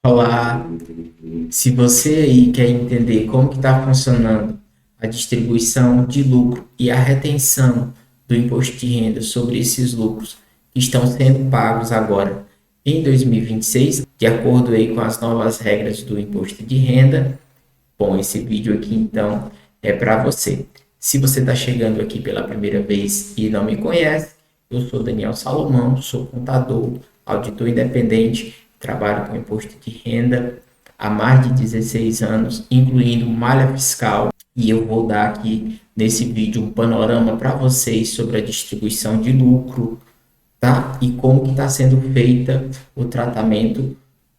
Olá, se você aí quer entender como que está funcionando a distribuição de lucro e a retenção do imposto de renda sobre esses lucros que estão sendo pagos agora em 2026, de acordo aí com as novas regras do imposto de renda, bom, esse vídeo aqui então é para você. Se você está chegando aqui pela primeira vez e não me conhece, eu sou Daniel Salomão, sou contador, auditor independente, trabalho com imposto de renda há mais de 16 anos, incluindo malha fiscal, e eu vou dar aqui nesse vídeo um panorama para vocês sobre a distribuição de lucro, tá? E como que está sendo feita o tratamento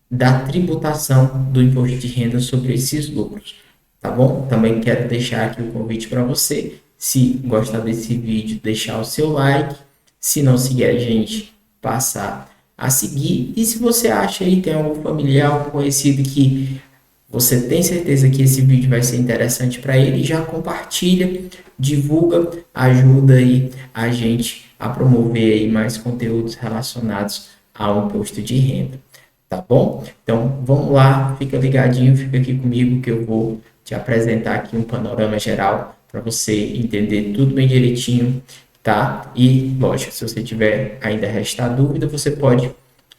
da tributação do imposto de renda sobre esses lucros, tá bom? Também quero deixar aqui o convite para você, se gostar desse vídeo, deixar o seu like, se não seguir a gente, passar a seguir, e se você acha aí, tem algum familiar, algum conhecido que você tem certeza que esse vídeo vai ser interessante para ele, já compartilha, divulga, ajuda aí a gente a promover aí mais conteúdos relacionados ao imposto de renda. Tá bom? Então vamos lá, fica ligadinho, fica aqui comigo que eu vou te apresentar aqui um panorama geral para você entender tudo bem direitinho, tá? E lógico, se você tiver ainda restar dúvida, você pode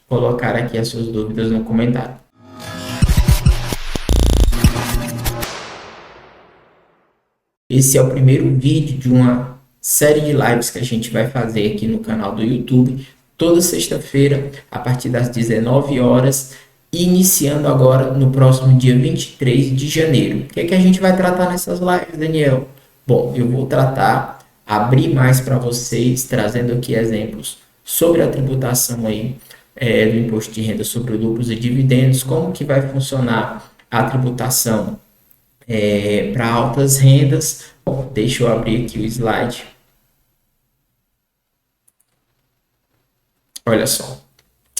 colocar aqui as suas dúvidas no comentário. Esse é o primeiro vídeo de uma série de lives que a gente vai fazer aqui no canal do YouTube, toda sexta-feira, a partir das 19 horas, iniciando agora no próximo dia 23 de janeiro. O que é que a gente vai tratar nessas lives, Daniel? Bom, eu vou tratar, abrir mais para vocês, trazendo aqui exemplos sobre a tributação aí, do imposto de renda sobre lucros e dividendos, como que vai funcionar a tributação para altas rendas. Bom, deixa eu abrir aqui o slide. Olha só,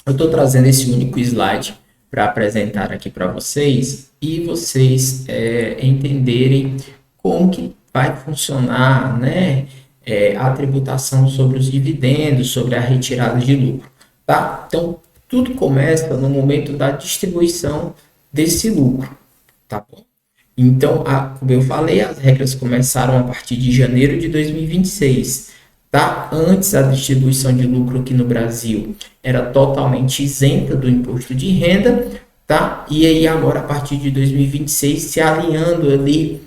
eu estou trazendo esse único slide para apresentar aqui para vocês e vocês entenderem como que vai funcionar, né, a tributação sobre os dividendos, sobre a retirada de lucro, tá? Então, tudo começa no momento da distribuição desse lucro, tá bom? Então, como eu falei, as regras começaram a partir de janeiro de 2026, tá? Antes, a distribuição de lucro aqui no Brasil era totalmente isenta do imposto de renda, tá? E aí agora, a partir de 2026, se alinhando ali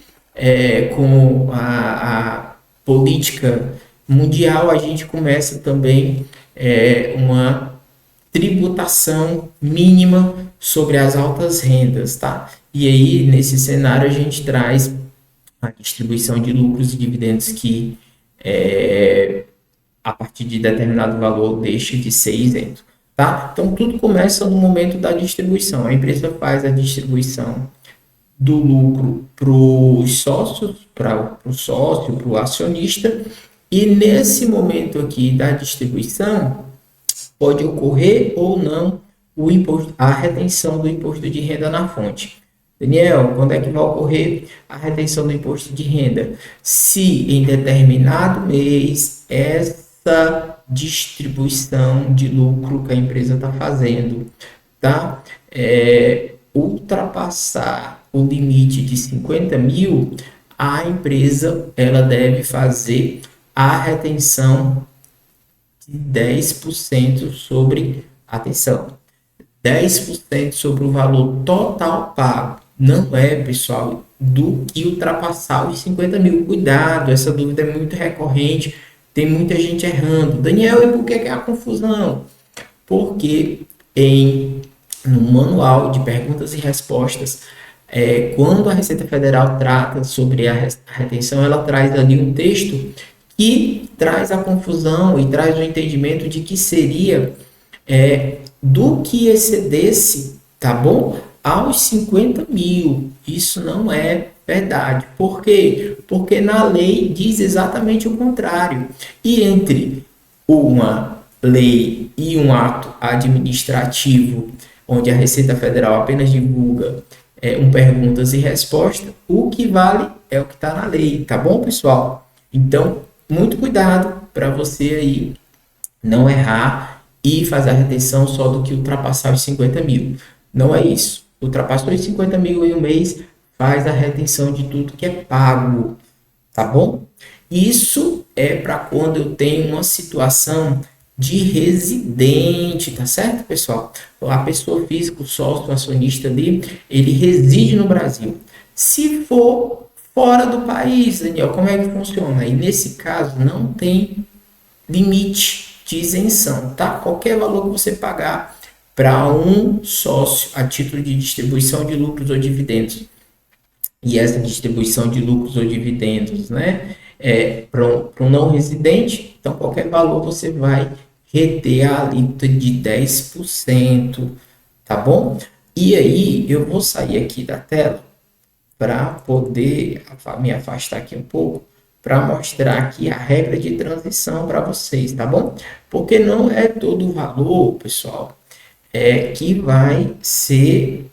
com a política mundial, a gente começa também uma tributação mínima sobre as altas rendas, tá? E aí, nesse cenário, a gente traz a distribuição de lucros e dividendos que, a partir de determinado valor, deixa de ser isento, tá? Então, tudo começa no momento da distribuição. A empresa faz a distribuição do lucro para os sócios, para o sócio, para o acionista, e nesse momento aqui da distribuição, pode ocorrer ou não a retenção do imposto de renda na fonte. Daniel, quando é que vai ocorrer a retenção do imposto de renda? Se em determinado mês essa distribuição de lucro que a empresa está fazendo, tá? Ultrapassar o limite de 50 mil, a empresa ela deve fazer a retenção de 10% sobre, atenção, 10% sobre o valor total pago. Não é, pessoal, do que ultrapassar os 50 mil. Cuidado, essa dúvida é muito recorrente, tem muita gente errando. Daniel, e por que é a confusão? Porque no manual de perguntas e respostas, quando a Receita Federal trata sobre a retenção, ela traz ali um texto que traz a confusão e traz o entendimento de que seria do que excedesse, tá bom? Aos 50 mil. Isso não é verdade. Por quê? Porque na lei diz exatamente o contrário. E entre uma lei e um ato administrativo, onde a Receita Federal apenas divulga perguntas e respostas, o que vale é o que está na lei, tá bom, pessoal? Então, muito cuidado para você aí não errar e fazer a retenção só do que ultrapassar os 50 mil. Não é isso. Ultrapassou os 50 mil em um mês, faz a retenção de tudo que é pago, tá bom? Isso é para quando eu tenho uma situação de residente, tá certo, pessoal? A pessoa física, o sócio, o acionista ali, ele reside no Brasil. Se for fora do país, Daniel, como é que funciona? E nesse caso não tem limite de isenção, tá? Qualquer valor que você pagar para um sócio a título de distribuição de lucros ou dividendos, e essa distribuição de lucros ou dividendos, né, para um não residente, então qualquer valor você vai reter a alíquota de 10%, tá bom? E aí eu vou sair aqui da tela para poder me afastar aqui um pouco, para mostrar aqui a regra de transição para vocês, tá bom? Porque não é todo o valor, pessoal, que vai ser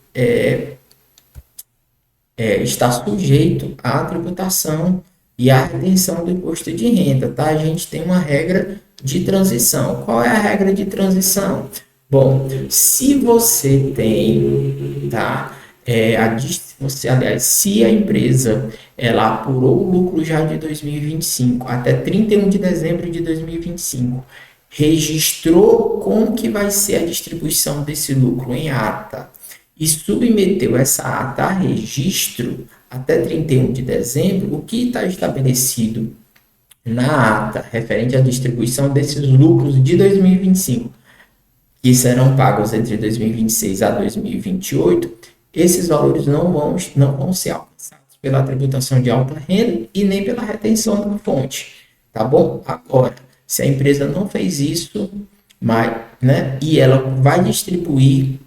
está sujeito à tributação e à retenção do imposto de renda, tá? A gente tem uma regra de transição. Qual é a regra de transição? Bom, se você tem, tá? Aliás, se a empresa ela apurou o lucro já de 2025 até 31 de dezembro de 2025, registrou como que vai ser a distribuição desse lucro em ata e submeteu essa ata a registro até 31 de dezembro, o que está estabelecido na ata referente à distribuição desses lucros de 2025, que serão pagos entre 2026 a 2028, esses valores não vão ser alcançados pela tributação de alta renda e nem pela retenção da fonte, tá bom? Agora, se a empresa não fez isso, né, e ela vai distribuir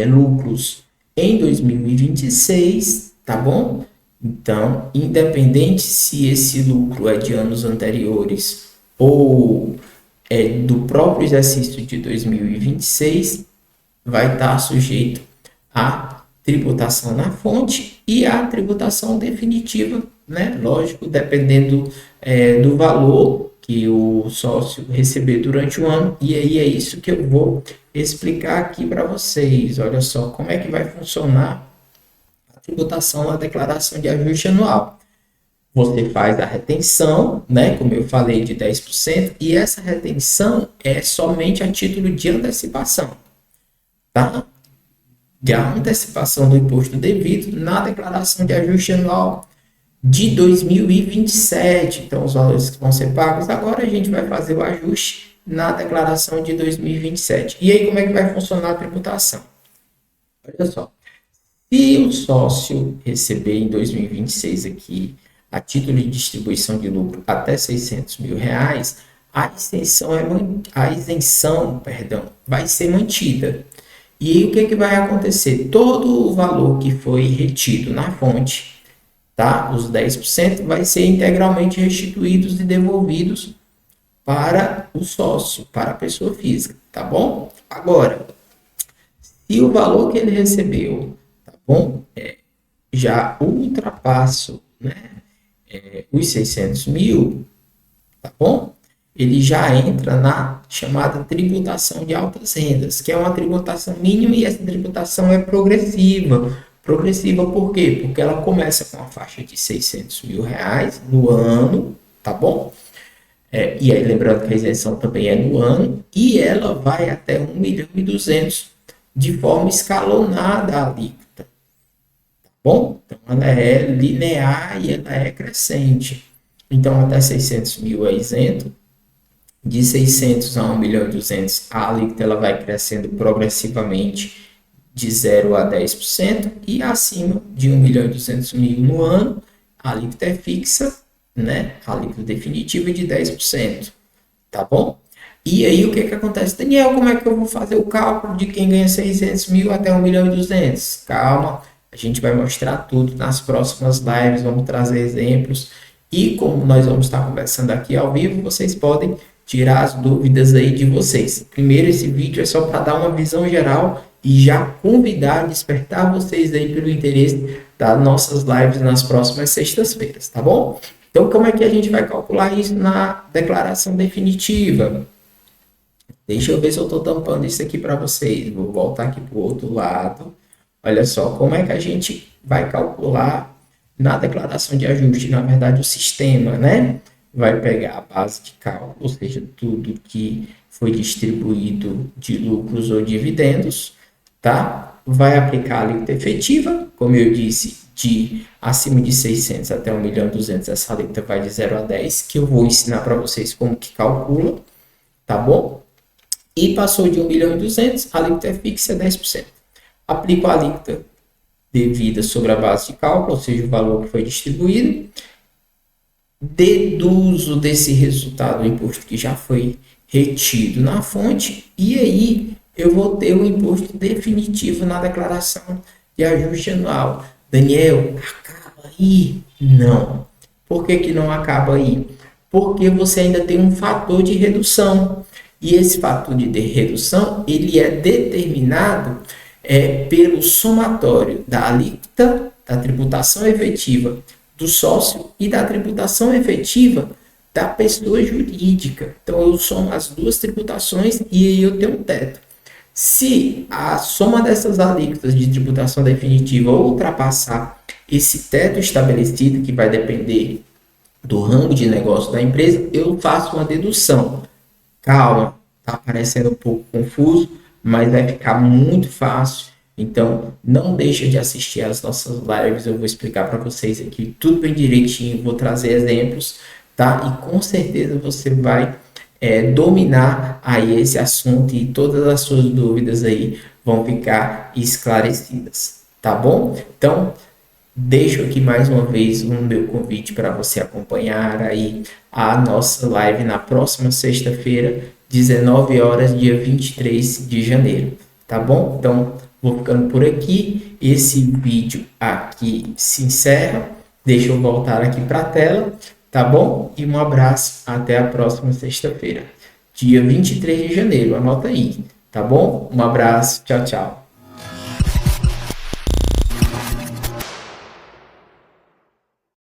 lucros em 2026, tá bom? Então, independente se esse lucro é de anos anteriores ou é do próprio exercício de 2026, vai estar sujeito à tributação na fonte e à tributação definitiva, né? Lógico, dependendo do valor que o sócio receber durante o ano. E aí é isso que eu vou explicar aqui para vocês. Olha só como é que vai funcionar a tributação na declaração de ajuste anual. Você faz a retenção, né, como eu falei, de 10%, e essa retenção é somente a título de antecipação, tá? De antecipação do imposto devido na declaração de ajuste anual de 2027. Então, os valores que vão ser pagos agora, a gente vai fazer o ajuste na declaração de 2027. E aí, como é que vai funcionar a tributação? Olha só. Se o sócio receber em 2026 aqui, a título de distribuição de lucro até 600 mil reais, a isenção, vai ser mantida. E aí, o que vai acontecer? Todo o valor que foi retido na fonte, tá? Os 10% vai ser integralmente restituídos e devolvidos para o sócio, para a pessoa física, tá bom? Agora, se o valor que ele recebeu, tá bom, já ultrapasso, né, os 600 mil, tá bom? Ele já entra na chamada tributação de altas rendas, que é uma tributação mínima e essa tributação é progressiva. Progressiva por quê? Porque ela começa com a faixa de 600 mil reais no ano, tá bom? E aí lembrando que a isenção também é no ano, e ela vai até 1.200.000 de forma escalonada a alíquota, tá bom? Então ela é linear e ela é crescente. Então até 600 mil é isento, de 600 a 1.200.000 a alíquota ela vai crescendo progressivamente de 0 a 10%, e acima de 1.200.000 no ano, a alíquota é fixa, né? A alíquota definitiva é de 10%, tá bom? E aí o que acontece? Daniel, como é que eu vou fazer o cálculo de quem ganha 600 mil até 1.200.000? Calma, a gente vai mostrar tudo nas próximas lives, vamos trazer exemplos, e como nós vamos estar conversando aqui ao vivo, vocês podem tirar as dúvidas aí de vocês. Primeiro, esse vídeo é só para dar uma visão geral e já convidar, despertar vocês aí pelo interesse das nossas lives nas próximas sextas-feiras, tá bom? Então, como é que a gente vai calcular isso na declaração definitiva? Deixa eu ver se eu estou tampando isso aqui para vocês. Vou voltar aqui para o outro lado. Olha só, como é que a gente vai calcular na declaração de ajuste? Na verdade, o sistema, né? Vai pegar a base de cálculo, ou seja, tudo que foi distribuído de lucros ou dividendos, tá? Vai aplicar a alíquota efetiva, como eu disse, de acima de 600 até 1.200.000, essa alíquota vai de 0 a 10, que eu vou ensinar para vocês como que calcula, tá bom? E passou de 1.200.000, a alíquota é fixa, 10%. Aplico a alíquota devida sobre a base de cálculo, ou seja, o valor que foi distribuído, deduzo desse resultado o imposto que já foi retido na fonte, e aí eu vou ter o imposto definitivo na declaração de ajuste anual. Daniel, acaba aí? Não. Por que que não acaba aí? Porque você ainda tem um fator de redução. E esse fator de redução, ele é determinado pelo somatório da alíquota, da tributação efetiva do sócio e da tributação efetiva da pessoa jurídica. Então, eu somo as duas tributações e aí eu tenho um teto. Se a soma dessas alíquotas de tributação definitiva ultrapassar esse teto estabelecido, que vai depender do ramo de negócio da empresa, eu faço uma dedução. Calma, tá parecendo um pouco confuso, mas vai ficar muito fácil. Então, não deixa de assistir às nossas lives, eu vou explicar para vocês aqui tudo bem direitinho, vou trazer exemplos, tá? E com certeza você vai dominar aí esse assunto e todas as suas dúvidas aí vão ficar esclarecidas, tá bom? Então, deixo aqui mais uma vez o meu convite para você acompanhar aí a nossa live na próxima sexta-feira, 19 horas, dia 23 de janeiro, tá bom? Então, vou ficando por aqui. Esse vídeo aqui se encerra. Deixa eu voltar aqui para a tela, tá bom? E um abraço, até a próxima sexta-feira, dia 23 de janeiro, anota aí, tá bom? Um abraço, tchau, tchau.